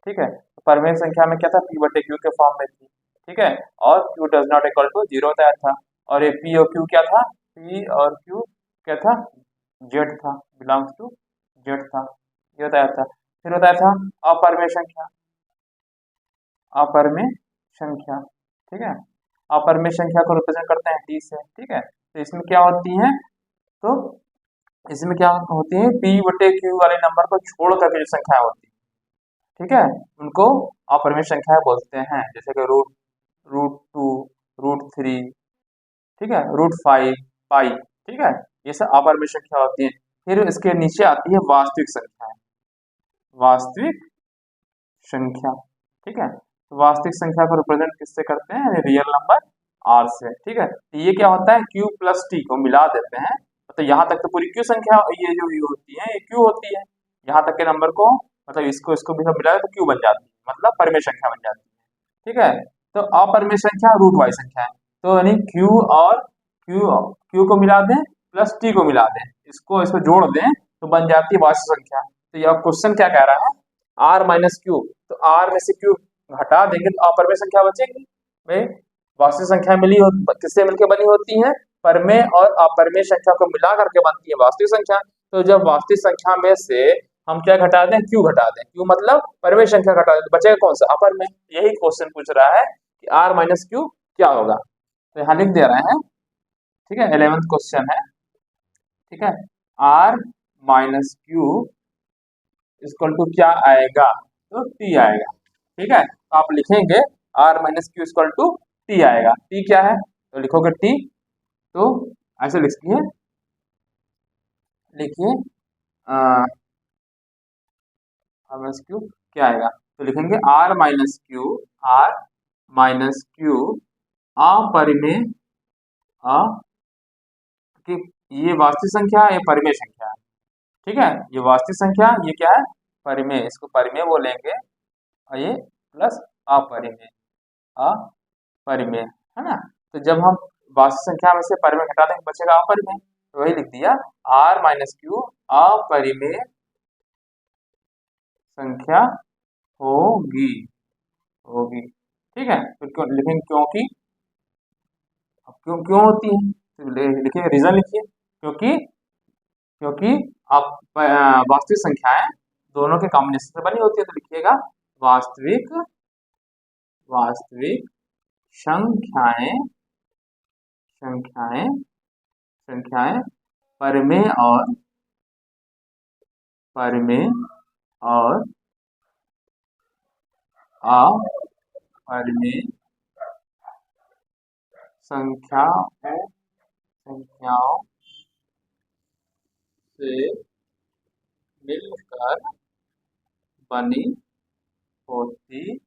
ठीक है, तो परमेय संख्या में क्या था, p बटे q के फॉर्म में थी। ठीक है, और q does not equal to zero बताया था, और ये p और q क्या था, p और q क्या था, z था, बिलोंग्स टू z था, ये बताया था। फिर बताया था अपरमेय संख्या, अपरमेय संख्या। ठीक है, अपरमेय संख्या को रिप्रेजेंट करते हैं t से। ठीक है, तो इसमें क्या होती है, तो इसमें क्या होती है, p बटे q वाले नंबर को छोड़ करके जो संख्या होती है, ठीक है, उनको अपरमेय संख्या बोलते हैं, जैसे कि root root two, root three, ठीक है, रूट फाइव, पाई। ठीक है, ये सब अपरमेय संख्या होती है। फिर इसके नीचे आती है वास्तविक संख्या, वास्तविक संख्या। ठीक है, तो वास्तविक संख्या को रिप्रेजेंट किससे करते हैं, रियल नंबर r से। ठीक है, तो ये क्या होता है, q प्लस t को मिला देते हैं, तो यहाँ तक तो पूरी q संख्या, ये जो ये होती है ये q होती है, यहाँ तक के नंबर को, मतलब इसको इसको भी सब मिला तो q बन जाती है, मतलब परमेय संख्या बन जाती है। ठीक है, तो अपरमेय संख्या रूट वाई संख्या है, तो यानी q और q को मिला दें प्लस t को मिला दें, इसको इसको जोड़ दें तो बन जाती है वास्तविक संख्या। तो यह क्वेश्चन क्या कह रहा है, r माइनस क्यू, तो r में से q हटा देंगे तो अपरमेय संख्या बचेगी। भाई वास्तविक संख्या मिली हो, किससे मिलकर बनी होती है, परमेय और अपरमेय संख्या को मिला करके बनती है वास्तविक संख्या। तो जब वास्तविक संख्या में से हम क्या घटा दें, q घटा दें, q मतलब परमेय संख्या घटा दें, तो बचेगा कौन सा, अपरमेय। यही क्वेश्चन पूछ रहा है कि r माइनस क्यू क्या होगा, तो यहाँ लिख दे रहे हैं। ठीक है, 11th क्वेश्चन है। ठीक है, r minus Q equal to क्या आएगा, तो t आएगा। ठीक है, तो आप लिखेंगे r minus Q equal to t आएगा। t क्या है, तो लिखोगे t, तो ऐसे लिखिए, लिखिए r माइनस क्यू क्या आएगा, तो लिखेंगे r minus Q, r minus Q अपरिमेय, अ कि ये वास्तविक संख्या है, ये परिमेय संख्या है। ठीक है, ये वास्तविक संख्या, ये क्या है, परिमेय, इसको परिमेय बोलेंगे, और ये प्लस अपरिमेय, अपरिमेय, है ना। तो जब हम वास्तविक संख्या में से परिमेय घटा देंगे बचेगा अपरिमेय, तो वही लिख दिया r माइनस क्यू अपरिमेय संख्या होगी, होगी। ठीक है, फिर क्यों लिखेंगे, क्योंकि, क्यों क्यों होती है, तो लिखिए रीजन लिखिए, क्योंकि क्योंकि आप वास्तविक संख्याएं दोनों के कॉम्बिनेशन से बनी होती है, तो लिखिएगा वास्तविक वास्तविक संख्याएं संख्याएं संख्याएं परिमेय और अपरिमेय संख्याओं से मिलकर बनी होती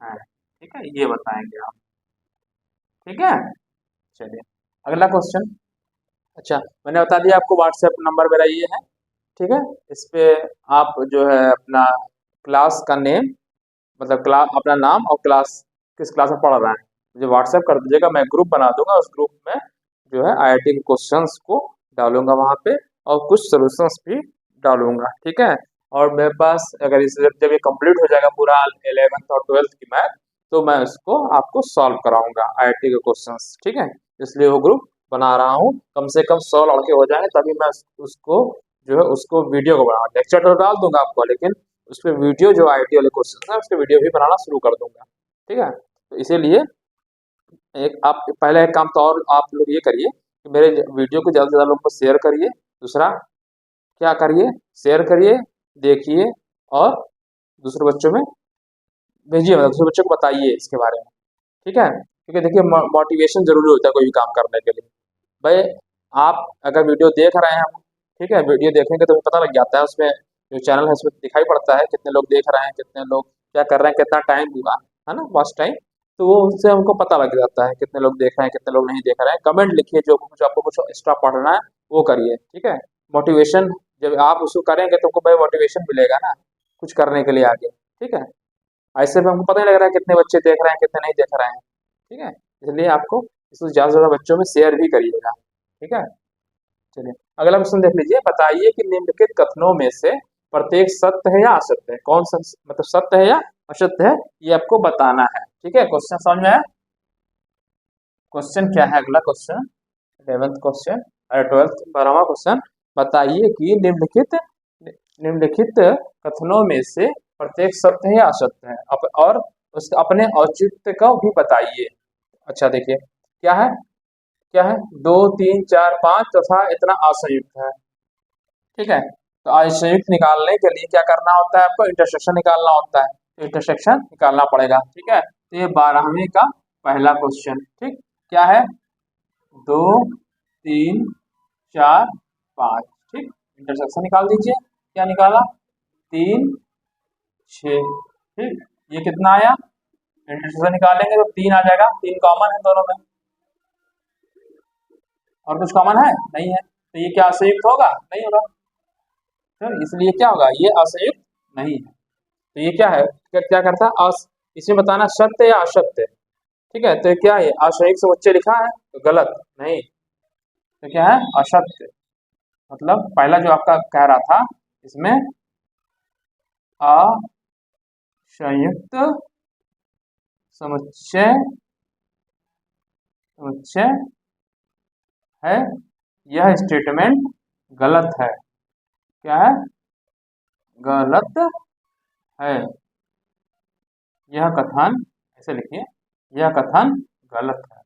है। ठीक है, ये बताएंगे आप। ठीक है, चलिए अगला क्वेश्चन। अच्छा, मैंने बता दिया आपको व्हाट्सएप नंबर मेरा ये है। ठीक है, इस पे आप जो है अपना क्लास का नेम, मतलब क्लास अपना नाम और क्लास किस क्लास में पढ़ रहा है मुझे व्हाट्सएप कर दीजिएगा। मैं ग्रुप बना दूंगा, उस ग्रुप में जो है आईआईटी के क्वेश्चंस को डालूंगा वहाँ पे, और कुछ सॉल्यूशंस भी डालूंगा। ठीक है, और मेरे पास अगर इस जब ये कंप्लीट हो जाएगा पूरा 11th और 12th की मैथ, तो मैं इसको आपको सॉल्व कराऊंगा आईआईटी के क्वेश्चंस। ठीक है, इसलिए वो ग्रुप बना रहा हूँ, कम से कम 100 लड़के हो जाएंगे, तभी मैं उसको जो है उसको वीडियो को बना, लेक्चर तो डाल दूंगा आपको, लेकिन उस पर वीडियो जो आईआईटी वाले क्वेश्चन है उसके वीडियो भी बनाना शुरू कर दूंगा। ठीक है, तो इसीलिए एक आप पहले एक काम तो और आप लोग ये करिए कि मेरे वीडियो को ज़्यादा से ज़्यादा लोगों को शेयर करिए। दूसरा क्या करिए, शेयर करिए, देखिए, और दूसरे बच्चों में भेजिए, मतलब दूसरे बच्चों को बताइए इसके बारे में। ठीक है, क्योंकि देखिए मोटिवेशन जरूरी होता है कोई भी काम करने के लिए। भाई आप अगर वीडियो देख रहे हैं, ठीक है, वीडियो देखेंगे तो पता लग जाता है, उसमें जो चैनल है उसमें दिखाई पड़ता है कितने लोग देख रहे हैं, कितने लोग क्या कर रहे हैं, कितना टाइम हुआ है ना, वॉच टाइम। तो वो उससे हमको पता लग जाता है कितने लोग देख रहे हैं, कितने लोग नहीं देख रहे हैं। कमेंट लिखिए, जो कुछ आपको कुछ एक्स्ट्रा पढ़ना है वो करिए। ठीक है, मोटिवेशन जब आप उसको करेंगे तो हमको भाई मोटिवेशन मिलेगा ना कुछ करने के लिए आगे। ठीक है, ऐसे में हमको पता नहीं लग रहा है कितने बच्चे देख रहे हैं कितने नहीं देख रहे हैं। ठीक है, इसलिए आपको इसको ज़्यादा से ज़्यादा बच्चों में शेयर भी करिएगा। ठीक है, चलिए अगला क्वेश्चन देख लीजिए। बताइए कि निम्नलिखित कथनों में से प्रत्येक सत्य है या असत्य है। कौन सा मतलब सत्य है या असत्य है, ये आपको बताना है। ठीक है, क्वेश्चन समझ में आया? क्वेश्चन क्या है अगला क्वेश्चन, 11th क्वेश्चन, अरे 12th 12वां क्वेश्चन। बताइए कि निम्नलिखित कथनों में से प्रत्येक सत्य है या असत्य है, और उसके अपने औचित्य को भी बताइए। अच्छा देखिए क्या है, क्या है, 2 3 4 5 तथा इतना असंयुक्त है। ठीक है, तो असंयुक्त निकालने के लिए क्या करना होता है, आपको इंटरसेक्शन निकालना होता है, तो इंटरसेक्शन निकालना पड़ेगा। ठीक है, तो ये 12वें का पहला क्वेश्चन। ठीक, क्या है, 2 3 4 5। ठीक, इंटरसेक्शन निकाल दीजिए। क्या निकाला, 3 6। ठीक, ये कितना आया, इंटरसेक्शन निकालेंगे तो 3 आ जाएगा, 3 कॉमन है दोनों में, और कुछ कॉमन है नहीं है, तो ये क्या असंयुक्त होगा, नहीं होगा। तो इसलिए क्या होगा, ये असंयुक्त नहीं है। तो ये क्या है, क्या करता है, इसमें बताना सत्य या असत्य। ठीक है, तो ये क्या है, असंयुक्त से बच्चे लिखा है तो गलत नहीं, तो क्या है, असत्य। मतलब पहला जो आपका कह रहा था इसमें असंयुक्त समुच्चय समुच्चय है, यह स्टेटमेंट गलत है। क्या है, गलत है। यह कथन, ऐसे लिखिए, यह कथन गलत है,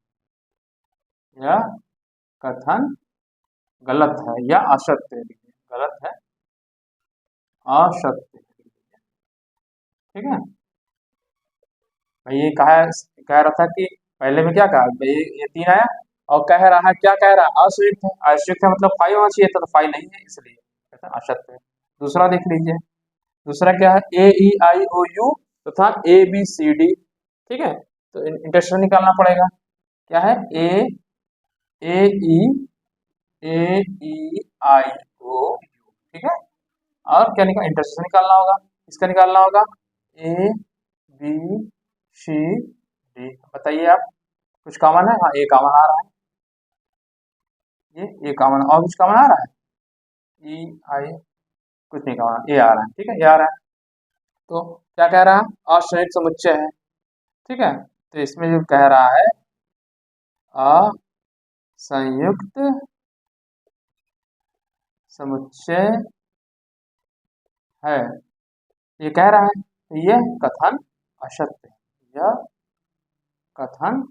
यह कथन गलत है या असत्य है, गलत है, असत्य। ठीक है भाई, ये कह रहा था कि पहले में क्या कहा भाई, ये 3 आया, और कह रहा है, क्या कह रहा है, असंयुक्त है। असंयुक्त है मतलब 5 होना चाहिए था, तो 5 नहीं है, इसलिए कहता है असत्य है। दूसरा देख लीजिए, दूसरा क्या है, ए ई आई ओ यू तथा ए बी सी डी। ठीक है, तो इंटरसेक्शन निकालना पड़ेगा। क्या है, ए ए ई ए ई आई ओ यू। ठीक है, और क्या निकाल, इंटरसेक्शन निकालना होगा, इसका निकालना होगा ए बी सी डी। बताइए आप, कुछ कॉमन है, हाँ ए कॉमन आ रहा है, ये कॉमन, और कुछ कॉमन आ रहा है, ई आई, कुछ नहीं कॉमन, ए आ रहा है। ठीक है, ये आ रहा है, तो क्या कह रहा है, असंयुक्त समुच्चय है। ठीक है, तो इसमें जो कह रहा है संयुक्त समुच्चय है, ये कह रहा है। तो यह कथन असत्य है, यह कथन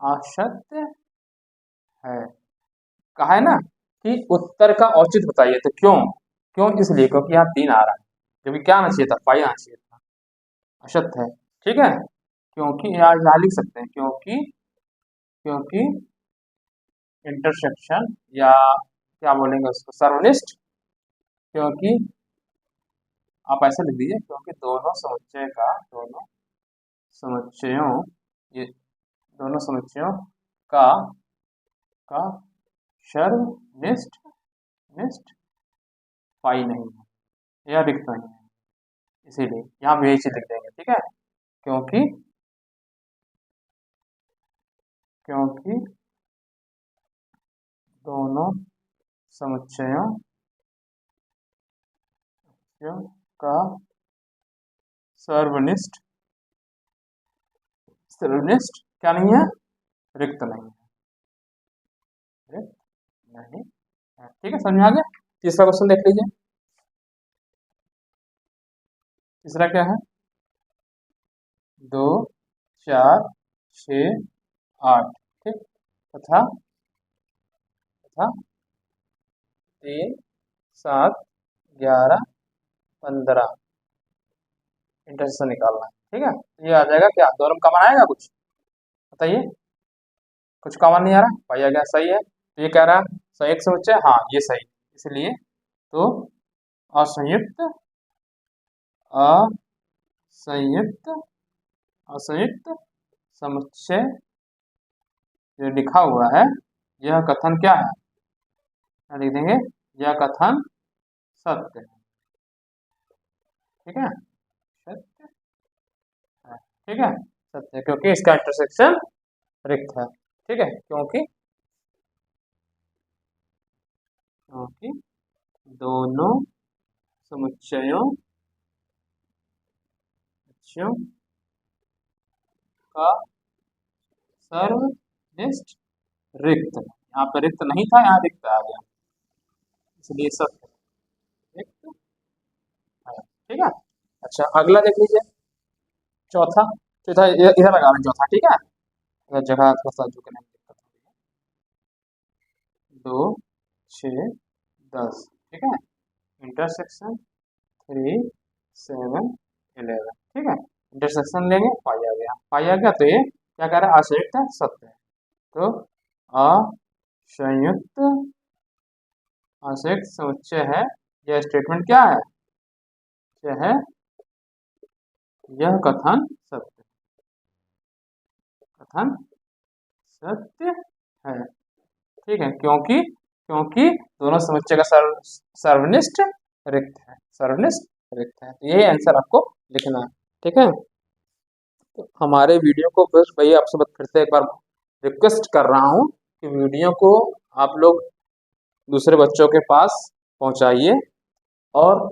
असत्य है। कहा है ना कि उत्तर का औचित्य बताइए, तो क्यों? क्यों? इसलिए क्योंकि यहाँ 3 आ रहा है, जबकि क्या आना चाहिए था, 5 आना चाहिए था। असत्य है, ठीक है। क्योंकि यहाँ लिख सकते हैं, क्योंकि क्योंकि इंटरसेक्शन, या क्या बोलेंगे उसको, सर्वनिष्ठ। क्योंकि आप ऐसे लिख दीजिए, क्योंकि दोनों समुच्चयों ये दोनों समुच्चयों का का सर्वनिष्ठ निष्ठ पाई नहीं है, यह रिक्त नहीं है। इसीलिए यहाँ भी यही चीज लिख देंगे, ठीक है। क्योंकि क्योंकि दोनों समुच्चयों का सर्वनिष्ठ सर्वनिष्ठ क्या नहीं है, रिक्त नहीं है, रिक्त नहीं है। ठीक है, समझ में आ गया। तीसरा क्वेश्चन देख लीजिए। तीसरा क्या है, 2 4 6 8, ठीक, तथा 3 7 11 15 इंटरसेक्शन निकालना है, ठीक है। ये आ जाएगा क्या, दोनों में कॉमन आएगा कुछ, बताइए। कुछ कॉमन नहीं आ रहा, पाया गया, सही है। तो ये कह रहा है संयुक्त समुच्चय, हाँ ये सही, इसलिए तो असंयुक्त असंयुक्त असंयुक्त समुच्चय जो लिखा हुआ है, यह कथन क्या है, क्या लिख देंगे, यह कथन सत्य है, ठीक है, सत्य है, ठीक है, सत्य है, क्योंकि इसका इंटरसेक्शन रिक्त है, ठीक है। क्योंकि क्योंकि दोनों समुच्चयों का सर्वनिष्ठ रिक्त, यहाँ पे रिक्त नहीं था, यहाँ रिक्त आ गया, इसलिए सत्य रिक्त है, ठीक है। अच्छा, अगला देख लीजिए, चौथा। चौथा इधर लगा रहे हैं, चौथा, ठीक है। अगर जगह थोड़ा सा झुकने में दिक्कत हो रही है। 2 6 10, ठीक है, इंटरसेक्शन 3 7 11, ठीक है। इंटरसेक्शन लेंगे, पाया गया, पाया गया, तो ये क्या कह रहा है, असंयुक्त है, सत्य है। तो असंयुक्त असंयुक्त समुच्चय है, यह स्टेटमेंट क्या है, क्या है, यह कथन सत्य, कथन सत्य है, ठीक है। क्योंकि क्योंकि दोनों समुच्चय का सर्वनिष्ठ रिक्त है, सर्वनिष्ठ रिक्त है, तो यही आंसर आपको लिखना है, ठीक है। तो हमारे वीडियो को बस भाई आपसे फिर से एक बार रिक्वेस्ट कर रहा हूँ कि वीडियो को आप लोग दूसरे बच्चों के पास पहुंचाइए, और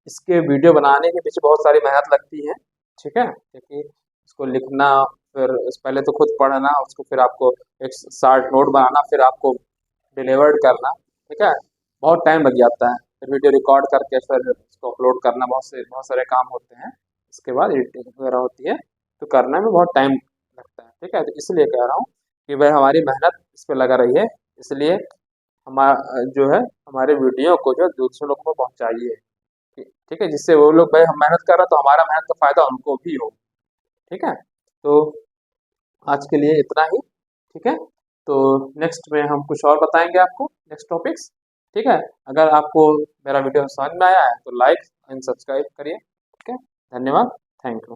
इसके वीडियो बनाने के पीछे बहुत सारी मेहनत लगती है, ठीक है, क्योंकि इसको लिखना, फिर पहले तो खुद पढ़ना, उसको फिर आपको एक शार्ट नोट बनाना, फिर आपको डिलीवर्ड करना, ठीक है, बहुत टाइम लग जाता है। फिर वीडियो रिकॉर्ड करके फिर उसको अपलोड करना, बहुत सारे काम होते हैं, इसके बाद एडिटिंग वगैरह होती है, तो करने में बहुत टाइम लगता है, ठीक है। तो इसलिए कह रहा हूँ कि भाई हमारी मेहनत इस पर लगा रही है, इसलिए हमारा जो है, हमारे वीडियो को जो दूसरे लोगों को पहुँचाइए, ठीक है, जिससे वो लोग, भाई हम मेहनत कर रहे हैं तो हमारा मेहनत का फायदा उनको भी हो, ठीक है। तो आज के लिए इतना ही, ठीक है। तो नेक्स्ट में हम कुछ और बताएंगे आपको, नेक्स्ट टॉपिक्स, ठीक है। अगर आपको मेरा वीडियो समझ में आया है तो लाइक एंड सब्सक्राइब करिए, ठीक है। धन्यवाद, थैंक यू।